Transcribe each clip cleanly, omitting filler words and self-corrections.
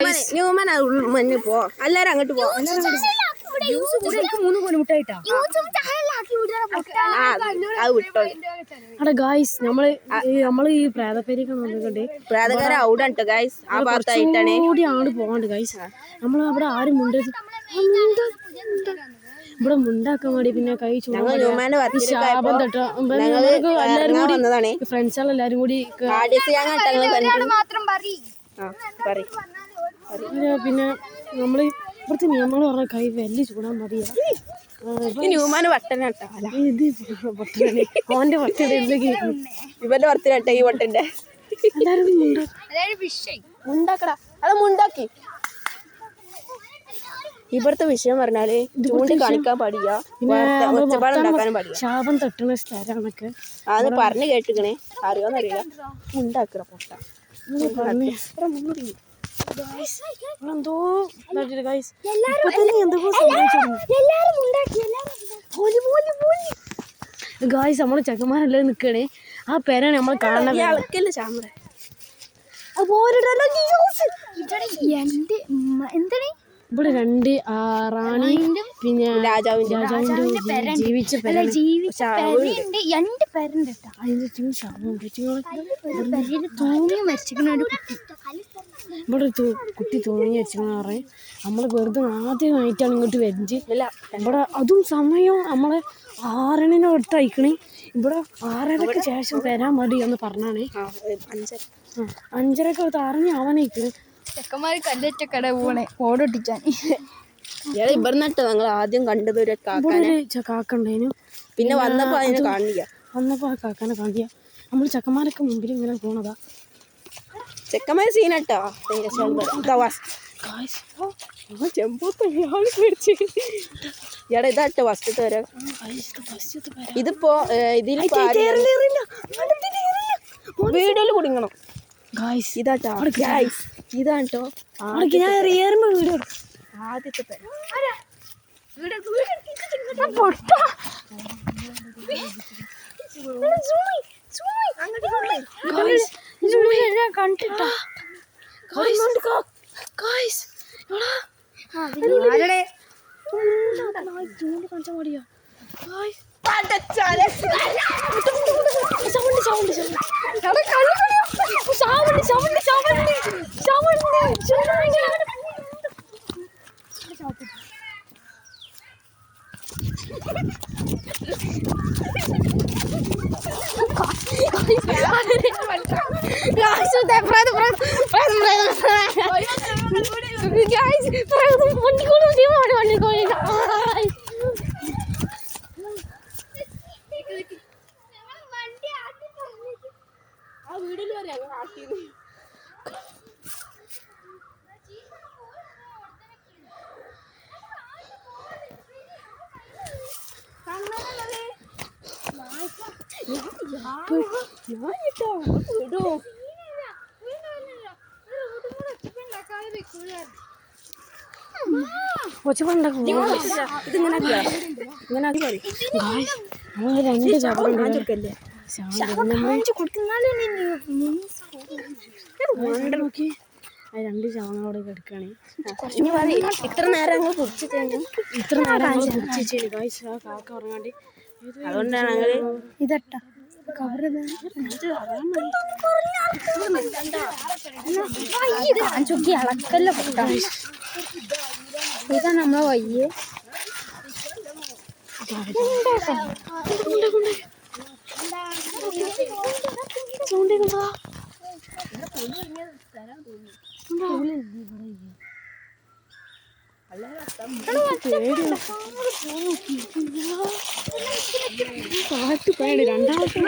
Newman മഞ്ഞ് പോ എല്ലാരും അങ്ങോട്ട് പോ. അവിടെ ഗായ്സ് നമ്മള് ഈ പ്രേതപ്പേരൊക്കെ നോക്കണ്ടേ, പ്രേതക്കാരെ അവിടെ ഉണ്ട് ഗായ്സ്. ആ ഭാഗത്തായിട്ടാണ് കൂടിയാണ് പോകാണ്ട് ഗായ്സ്. നമ്മൾ അവിടെ ആരും മുണ്ടത് ഇവിടെ മുണ്ടാക്കാൻ വേണ്ടി പിന്നെ കൈ ശാപം തട്ടാ ഫ്രണ്ട്സുകളെല്ലാരും കൂടി പിന്നെ നമ്മള് ഇവിടുത്തെ നിയമങ്ങൾ പറഞ്ഞ കൈ വെല്ലി ചൂടാൻ മതിയാ. ന്യൂമാന് വട്ടനാട്ടോ ഇത് പൊട്ടനാണ് ഓന്റെ വട്ടയുടെ ഇവന്റെ വട്ടനാട്ടെ ഈ വട്ടന്റെ. എല്ലാരും മുണ്ടാക്കടാ അത് മുണ്ടാക്കി. ഇവിടുത്തെ വിഷയം പറഞ്ഞാല് ചൂണ്ടി കാണിക്കാൻ പാടില്ല, ഒച്ചപ്പാടുണ്ടാക്കാനും പാടില്ല. ശാപം തട്ടുന്ന സ്ഥലമാണൊക്കെ അത് പറഞ്ഞു കേട്ടിക്കണേ, അറിയോന്നറിയില്ല. മുണ്ടാക്കട പൊട്ട എന്തോ ഗായ്സ് നമ്മള് ചെക്കന്മാരെല്ലാം നിക്കണേ. ആ പേരാണ് നമ്മൾ കാണുന്നത്. ഇവിടെ രണ്ട് റാണി പിന്നെ രാജാവിന്റെ ജീവിച്ച രണ്ട് പേരുണ്ട്. ഇവിടെ കുട്ടി തൂങ്ങി വെച്ചെന്ന് പറയും. നമ്മള് വെറുതെ ആദ്യമായിട്ടാണ് ഇങ്ങോട്ട് വരുന്നത്. ഇവിടെ അതും സമയവും നമ്മള് 6 അടുത്ത് അയക്കണേ. ഇവിടെ 6:30 ശേഷം വരാൻ മതി എന്ന് പറഞ്ഞാണ്. 5:30 അറിഞ്ഞ് അവനയക്കണ്. ചെക്കന്മാര് കല്ലേറ്റ കട പോണേ ഓടൊട്ടിച്ചാൻ. ഇവിടുന്നിട്ട് ഞങ്ങൾ ആദ്യം കണ്ടത് ഒരു കാക്കണ്ടേനു. പിന്നെ വന്നപ്പോ അതിനെ കാണില്ല. വന്നപ്പോ ആ കാക്കാനെ കാണില്ല. നമ്മള് ചെക്കന്മാരൊക്കെ മുമ്പിൽ ഇങ്ങനെ പോണതാ. ചെക്കന്മാര് സീനാട്ടോ. ഇതാട്ടോ ഫസ്റ്റത്തെ വരെ. ഇതിപ്പോ വീഡിയോയില് കുടുങ്ങണം. ഇതാട്ടോ ഇതാട്ടോ ആദ്യത്തെ പേര്. കണ്ടിട്ടാ രണ്ട് ശവങ്ങളോടെ കിടക്കുകയാണ്. ഇത്ര നേരം കാക്ക ഉറങ്ങാണ്ട്. അതുകൊണ്ടാണ് ഞങ്ങള് ഇതട്ടാ ചുക്കി അളക്കല്ല പൊട്ടാ. ഇതാ നമ്മളെ വയ്യേ. രണ്ടാമത്തെ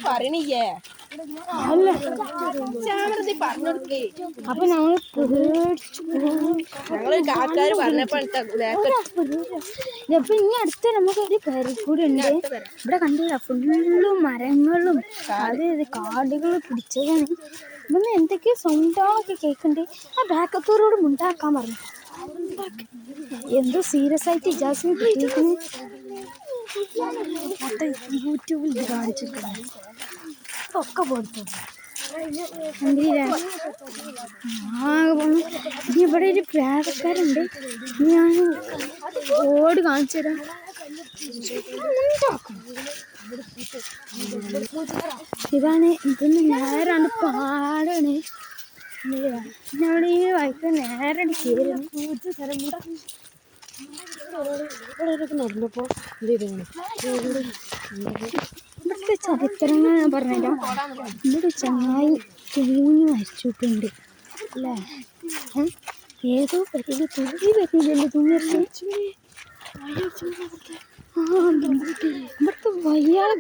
പറയണില്ലേ അല്ല പറഞ്ഞെടുക്കേ അപ്പൊ ഞങ്ങൾ പേടിച്ചു പോകും. ഞങ്ങള് കാക്കാര് പറഞ്ഞപ്പോ ഇപ്പൊ ഇനി അടുത്ത് നമുക്ക് ഒരു പേരക്കൂടി ഉണ്ട്. ഇവിടെ കണ്ടില്ല ഫുള്ളും മരങ്ങളും അതായത് കാടുകൾ പിടിച്ചതാണ്. ഇവിടുന്ന് എന്തൊക്കെയോ സൗണ്ടുകളൊക്കെ കേൾക്കുന്നുണ്ട്. ആ ബാക്കത്തോരോട് മുണ്ടാക്കാൻ പറഞ്ഞു. എന്തോ സീരിയസ് ആയിട്ട് ജാസ്മിൻ കിട്ടിയിരിക്കുന്നു. യൂട്യൂബിൽ ഇത് കാണിച്ചിട്ടുണ്ട്. ഒക്കെ കൊടുത്തു കണ്ടില്ലേ. ഇനി ഇവിടെ ഒരു പ്രായക്കാരുണ്ട്. ഞാൻ ഓട് കാണിച്ചു തരാം. ഇതാണ് ഇതൊന്ന് നേരാണ് പാടാണ്. അവിടെ ഈ വൈക്ക് നേരെ കയറുന്നു. നടന്നപ്പോ ഇവിടുത്തെ ചരിത്രങ്ങൾ ഞാൻ പറഞ്ഞുതരാം. ഇവിടെ ചങ്ങായി തൂങ്ങി മരിച്ചിട്ടുണ്ട് അല്ലേ. ഏതോ പറ്റില്ല തൂങ്ങി പറ്റില്ലല്ലോ തൂങ്ങി ഇവിടുത്തെ വയ്യാളെ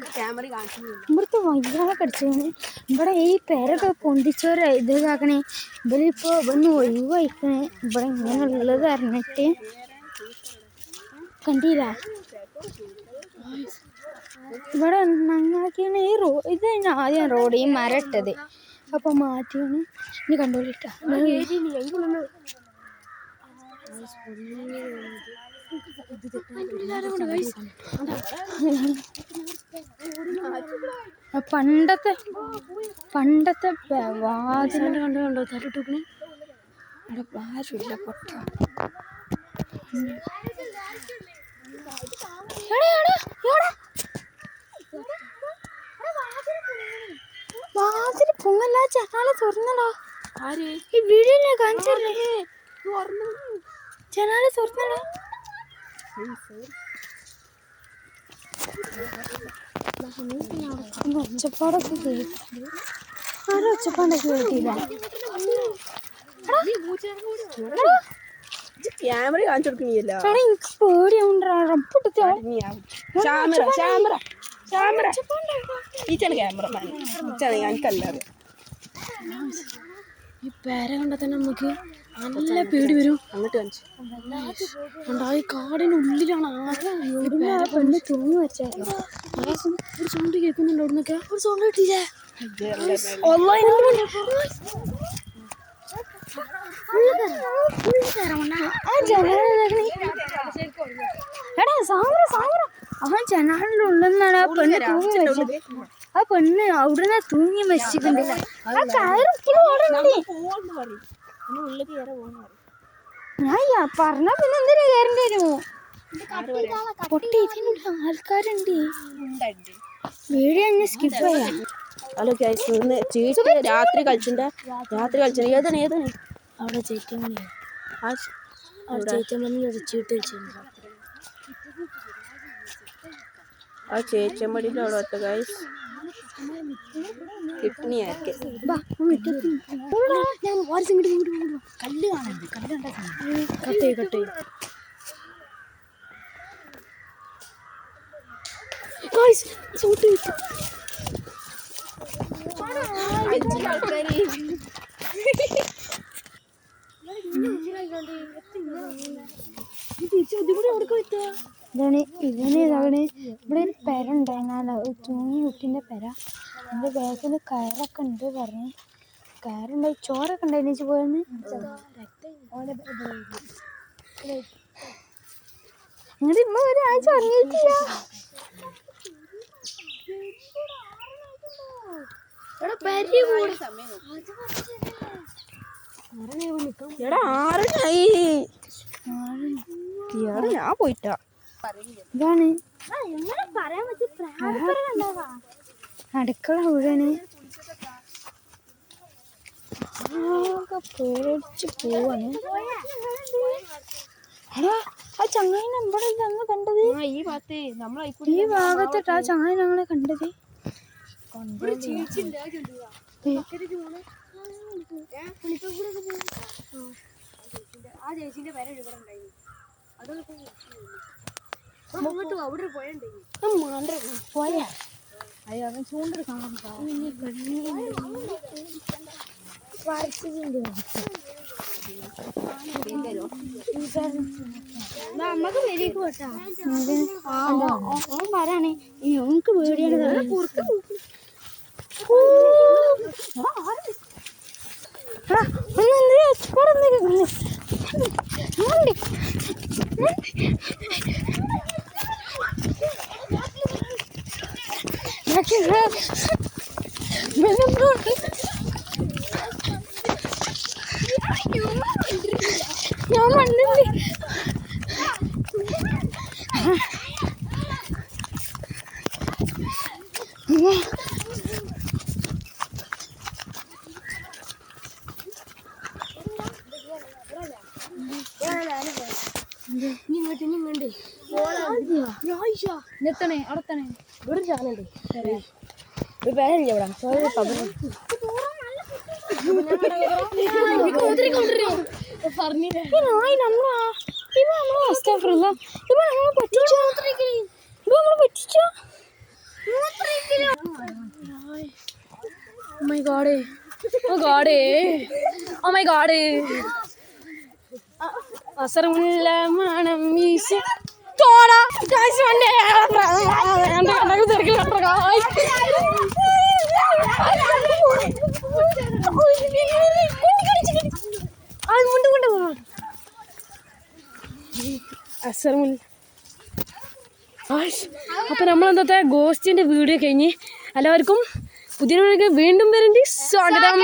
കടിച്ചാണ്. ഇവിടെ ഈ പേരൊക്കെ പൊന്തിച്ചോരെ ഇതാക്കണേ. ഇവരിപ്പോ ഇവിടുന്ന് ഒഴിവായിക്കണേ. ഇവിടെ ഇങ്ങനെയുള്ളത് അറിഞ്ഞിട്ട് കണ്ടില്ല. ഇവിടെ നന്നാക്കിയാണ് ഈ ഇത് ആദ്യം റോഡ് ഈ മരം ഇട്ടത്. അപ്പൊ മാറ്റിയാണ് ഇനി കണ്ടോളിട്ട. പണ്ടത്തെ വാതിൽ കണ്ടോ തരട്ടൂക്കണേ. അവിടെ ആരുമില്ല പൊട്ട. വാതിൽ പൊങ്ങല്ല. ജനാല തുറന്നല്ലോ. ഈ വീടിനെ കാണിച്ചല്ലേ ജനാല തുറന്നല്ലോ. ഒച്ചപ്പാടൊക്കെ കേട്ടു. ആരും ഒച്ചപ്പാടൊക്കെ കേട്ടില്ല. ക്യാമറ കാണിച്ചു കൊടുക്കുന്നില്ല. എനിക്ക് പേടിയാവുണ്ട്. ഈ പേര കണ്ടാൽ തന്നെ നമുക്ക് നല്ല പേടി വരും. അങ്ങോട്ട് കാണിച്ചു ഈ കാടിനുള്ളിലാണ് ആകെ പെണ്ണ് തൂങ്ങി വെച്ചത്. ഒരു സൗണ്ട് കേൾക്കുന്നുണ്ട്. അവിടുന്നൊക്കെ ഒരു സൗണ്ട് കിട്ടിയില്ലേ. ജനാലിന്റെ ഉള്ളിന്നാണ് ആ പെണ്ണ് തൂങ്ങി വെച്ചത്. ആ പെണ്ണ് അവിടുന്ന് തൂങ്ങി വെച്ചിട്ടുണ്ടല്ല. ആ ഞാൻ പറഞ്ഞ പിന്നെ എന്തിനാ കയറേണ്ടി വരുമോ. പൊട്ടി ഇതിനുള്ള ആൾക്കാരുണ്ട്. വീഡിയോ തന്നെ സ്കിപ്പ് ചെയ്യാം. ഹലോ ഗൈസ്, ഇന്ന് ചീട്ട് രാത്രി കളിച്ചിട്ടുണ്ട്. ഏതാണ് അവിടെ ചേറ്റമണി ചീട്ട് കളിച്ചിട്ടുണ്ട്. ആ ചേച്ചമ്പടിയിൽ അവിടെ ഒറ്റ ഗൈസ് കിഡ്നിയാക്കി കല്ല് കാണുന്നുണ്ട്. കല്ല് കട്ട് ഇതാണ് ഇവിടെ ഒരു പെര ഉണ്ടായിരുന്നല്ലോ. തൂങ്ങി കുട്ടിൻ്റെ പെര. എൻ്റെ ബാഗിൽ കയറൊക്കെ ഉണ്ട് പറഞ്ഞ്. കയറുണ്ടായി ചോറൊക്കെ ഉണ്ടായിരുന്നു പോയെന്ന്. എന്നിട്ട് ഇമ്മ ഒരാഴ്ച ഉറങ്ങിയിട്ടില്ല. ഞാൻ പോയിട്ടാ. ഇതാണ് അടുക്കള മുഴുവന് പേടിച്ച് പോവാണ്. എടാ ആ ചങ്ങായിനെ ഇവിടെ ഞങ്ങൾ കണ്ടത്. ഈ ഭാഗത്തിട്ട് ആ ചങ്ങായി ഞങ്ങളെ കണ്ടത്. പോയാ അയ്യോ അവൻ ചൂണ്ടെടുക്കാൻ നമുക്ക് വരിക പോട്ടാ വരാണേ നമുക്ക് പേടിയാണ് ഞാൻ മണ്ണില്ലേ നിർത്തണേ അടത്തണേ ഇവിടെ ചാനുണ്ട് ഒരു പേരല്ലേ ഇവിടെ അസറുള്ള മണം വീശി തോടാ അസറുമുല്ല. അപ്പൊ നമ്മളെന്താ ഗോസ്റ്റിന്റെ വീഡിയോ കഴിഞ്ഞ് എല്ലാവർക്കും പുതിയ വീണ്ടും വരേണ്ടി സ്വാഗതം.